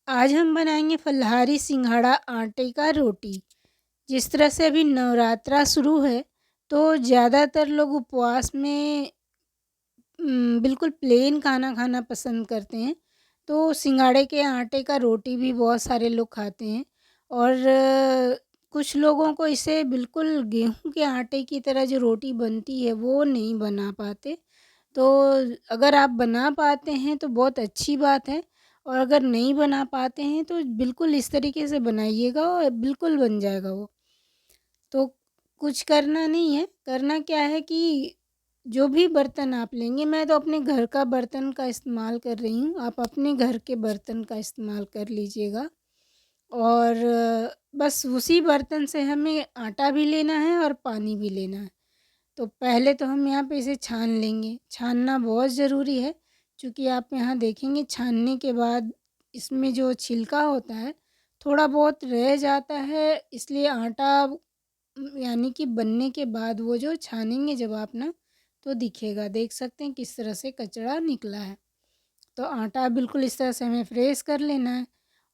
आज हम बनाएंगे फलाहारी सिंघाड़ा आटे का रोटी। जिस तरह से अभी नवरात्रा शुरू है तो ज़्यादातर लोग उपवास में बिल्कुल प्लेन खाना खाना पसंद करते हैं। तो सिंघाड़े के आटे का रोटी भी बहुत सारे लोग खाते हैं और कुछ लोगों को इसे बिल्कुल गेहूं के आटे की तरह जो रोटी बनती है वो नहीं बना पाते। तो अगर आप बना पाते हैं तो बहुत अच्छी बात है, और अगर नहीं बना पाते हैं तो बिल्कुल इस तरीके से बनाइएगा और बिल्कुल बन जाएगा वो। तो कुछ करना नहीं है, करना क्या है कि जो भी बर्तन आप लेंगे, मैं तो अपने घर का बर्तन का इस्तेमाल कर रही हूँ, आप अपने घर के बर्तन का इस्तेमाल कर लीजिएगा। और बस उसी बर्तन से हमें आटा भी लेना है और पानी भी लेना है। तो पहले तो हम यहाँ पे इसे छान लेंगे, छानना बहुत ज़रूरी है, क्योंकि आप यहाँ देखेंगे छानने के बाद इसमें जो छिलका होता है थोड़ा बहुत रह जाता है, इसलिए आटा यानी कि बनने के बाद वो जो छानेंगे जब आप ना, तो दिखेगा, देख सकते हैं किस तरह से कचरा निकला है। तो आटा बिल्कुल इस तरह से हमें फ्रेश कर लेना है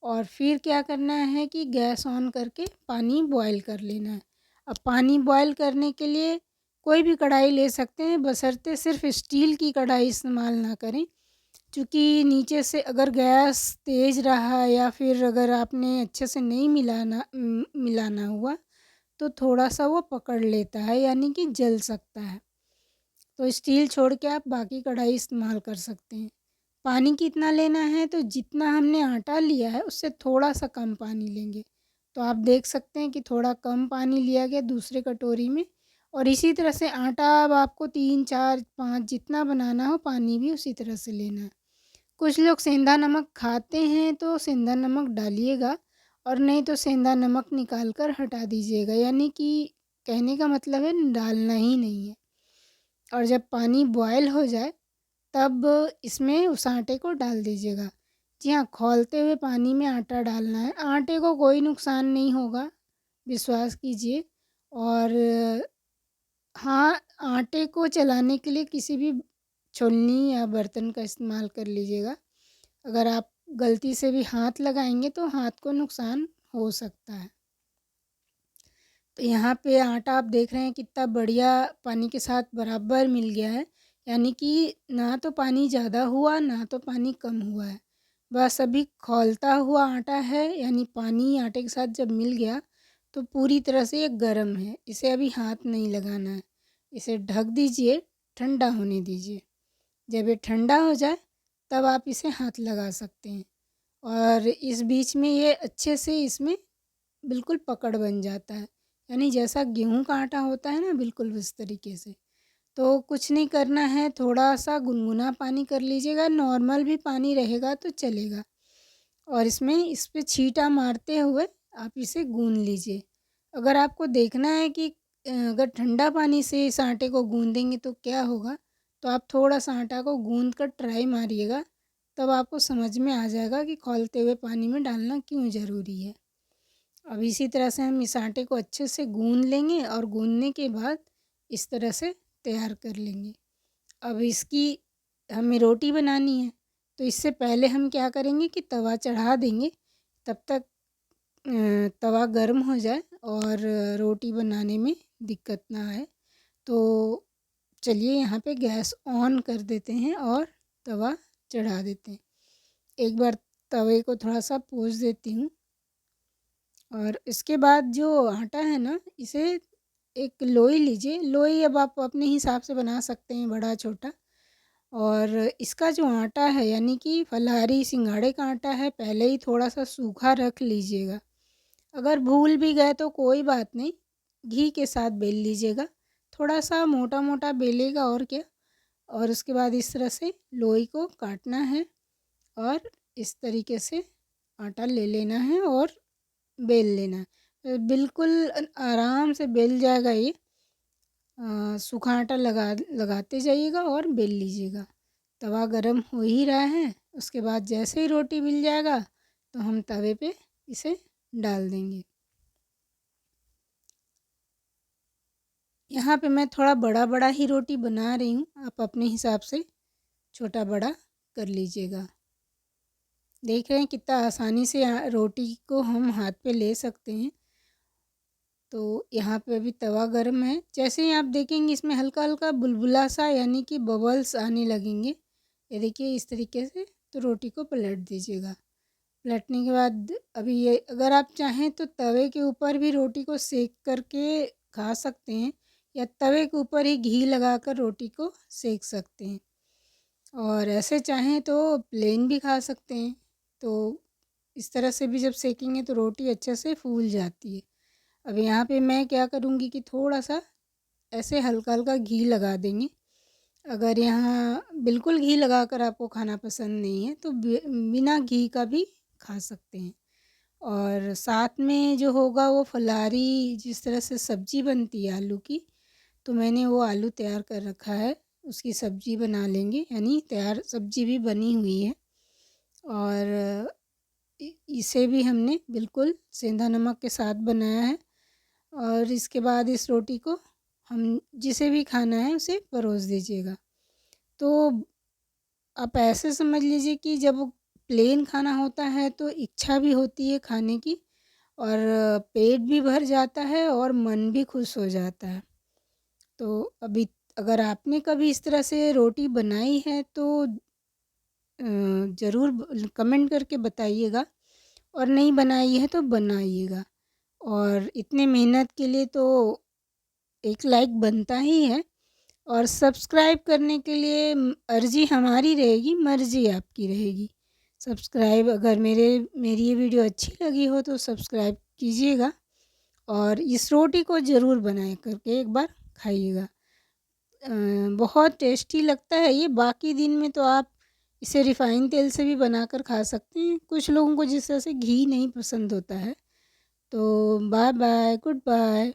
और फिर क्या करना है कि गैस ऑन करके पानी बॉयल कर लेना है। अब पानी बॉयल करने के लिए कोई भी कढ़ाई ले सकते हैं, बशर्ते सिर्फ स्टील की कढ़ाई इस्तेमाल ना करें, क्योंकि नीचे से अगर गैस तेज़ रहा या फिर अगर आपने अच्छे से नहीं मिलाना हुआ तो थोड़ा सा वो पकड़ लेता है, यानी कि जल सकता है। तो स्टील छोड़ के आप बाकी कढ़ाई इस्तेमाल कर सकते हैं। पानी कितना लेना है, तो जितना हमने आटा लिया है उससे थोड़ा सा कम पानी लेंगे। तो आप देख सकते हैं कि थोड़ा कम पानी लिया गया दूसरे कटोरी में। और इसी तरह से आटा अब आपको 3 4 5 जितना बनाना हो पानी भी उसी तरह से लेना है। कुछ लोग सेंधा नमक खाते हैं तो सेंधा नमक डालिएगा, और नहीं तो सेंधा नमक निकाल कर हटा दीजिएगा, यानी कि कहने का मतलब है डालना ही नहीं है। और जब पानी बॉयल हो जाए तब इसमें उस आटे को डाल दीजिएगा। जी हाँ, खौलते हुए पानी में आटा डालना है, आटे को कोई नुकसान नहीं होगा, विश्वास कीजिए। और हाँ, आटे को चलाने के लिए किसी भी छोलनी या बर्तन का इस्तेमाल कर लीजिएगा। अगर आप गलती से भी हाथ लगाएंगे तो हाथ को नुकसान हो सकता है। तो यहाँ पे आटा आप देख रहे हैं कितना बढ़िया पानी के साथ बराबर मिल गया है, यानी कि ना तो पानी ज़्यादा हुआ ना तो पानी कम हुआ है। बस अभी खौलता हुआ आटा है, यानी पानी आटे के साथ जब मिल गया तो पूरी तरह से ये गर्म है, इसे अभी हाथ नहीं लगाना है। इसे ढक दीजिए, ठंडा होने दीजिए। जब ये ठंडा हो जाए तब आप इसे हाथ लगा सकते हैं। और इस बीच में ये अच्छे से इसमें बिल्कुल पकड़ बन जाता है, यानी जैसा गेहूं का आटा होता है ना, बिल्कुल उस तरीके से। तो कुछ नहीं करना है, थोड़ा सा गुनगुना पानी कर लीजिएगा, नॉर्मल भी पानी रहेगा तो चलेगा। और इसमें इस पे छींटा मारते हुए आप इसे गूंद लीजिए। अगर आपको देखना है कि अगर ठंडा पानी से इस आटे को गूंदेंगे तो क्या होगा, तो आप थोड़ा सा आटा को गूंद कर ट्राई मारिएगा, तब आपको समझ में आ जाएगा कि खौलते हुए पानी में डालना क्यों ज़रूरी है। अब इसी तरह से हम इस आटे को अच्छे से गूंद लेंगे और गूंदने के बाद इस तरह से तैयार कर लेंगे। अब इसकी हमें रोटी बनानी है, तो इससे पहले हम क्या करेंगे कि तवा चढ़ा देंगे, तब तक तवा गर्म हो जाए और रोटी बनाने में दिक्कत ना आए। तो चलिए यहाँ पे गैस ऑन कर देते हैं और तवा चढ़ा देते हैं। एक बार तवे को थोड़ा सा पोंछ देती हूँ। और इसके बाद जो आटा है ना, इसे एक लोई लीजिए, लोई अब आप अपने हिसाब से बना सकते हैं, बड़ा छोटा। और इसका जो आटा है, यानी कि फलाहारी सिंघाड़े का आटा है, पहले ही थोड़ा सा सूखा रख लीजिएगा। अगर भूल भी गए तो कोई बात नहीं, घी के साथ बेल लीजिएगा, थोड़ा सा मोटा मोटा बेलेगा और क्या। और उसके बाद इस तरह से लोई को काटना है और इस तरीके से आटा ले लेना है और बेल लेना है। बिल्कुल आराम से बेल जाएगा ये। सूखा आटा लगाते जाइएगा और बेल लीजिएगा। तवा गरम हो ही रहा है, उसके बाद जैसे ही रोटी मिल जाएगा तो हम तवे पे इसे डाल देंगे। यहाँ पे मैं थोड़ा बड़ा बड़ा ही रोटी बना रही हूँ, आप अपने हिसाब से छोटा बड़ा कर लीजिएगा। देख रहे हैं कितना आसानी से रोटी को हम हाथ पे ले सकते हैं। तो यहाँ पे अभी तवा गर्म है। जैसे ही आप देखेंगे इसमें हल्का-हल्का बुलबुला सा यानी कि बबल्स आने लगेंगे। ये देखिए इस तरीके से, तो रोटी को पलट दीजिएगा। पलटने के बाद अभी ये अगर आप चाहें तो तवे के ऊपर भी रोटी को सेक करके खा सकते हैं, या तवे के ऊपर ही घी लगाकर रोटी को सेक सकते हैं, और ऐसे चाहें तो प्लेन भी खा सकते हैं। तो इस तरह से भी जब सेकेंगे तो रोटी अच्छे से फूल जाती है। अब यहाँ पे मैं क्या करूँगी कि थोड़ा सा ऐसे हल्का हल्का घी लगा देंगे। अगर यहाँ बिल्कुल घी लगाकर आपको खाना पसंद नहीं है तो बिना घी का भी खा सकते हैं। और साथ में जो होगा वो फलारी, जिस तरह से सब्ज़ी बनती है आलू की, तो मैंने वो आलू तैयार कर रखा है, उसकी सब्ज़ी बना लेंगे, यानी तैयार सब्ज़ी भी बनी हुई है। और इसे भी हमने बिल्कुल सेंधा नमक के साथ बनाया है। और इसके बाद इस रोटी को हम जिसे भी खाना है उसे परोस दीजिएगा। तो आप ऐसे समझ लीजिए कि जब प्लेन खाना होता है तो इच्छा भी होती है खाने की, और पेट भी भर जाता है और मन भी खुश हो जाता है। तो अभी अगर आपने कभी इस तरह से रोटी बनाई है तो ज़रूर कमेंट करके बताइएगा, और नहीं बनाई है तो बनाइएगा। और इतने मेहनत के लिए तो एक लाइक बनता ही है, और सब्सक्राइब करने के लिए अर्जी हमारी रहेगी, मर्ज़ी आपकी रहेगी। सब्सक्राइब, अगर मेरी ये वीडियो अच्छी लगी हो तो सब्सक्राइब कीजिएगा, और इस रोटी को ज़रूर बनाए करके एक बार खाइएगा। बहुत टेस्टी लगता है ये। बाकी दिन में तो आप इसे रिफ़ाइन तेल से भी बनाकर खा सकते हैं। कुछ लोगों को जिस तरह से घी नहीं पसंद होता है। तो बाय बाय, गुड बाय।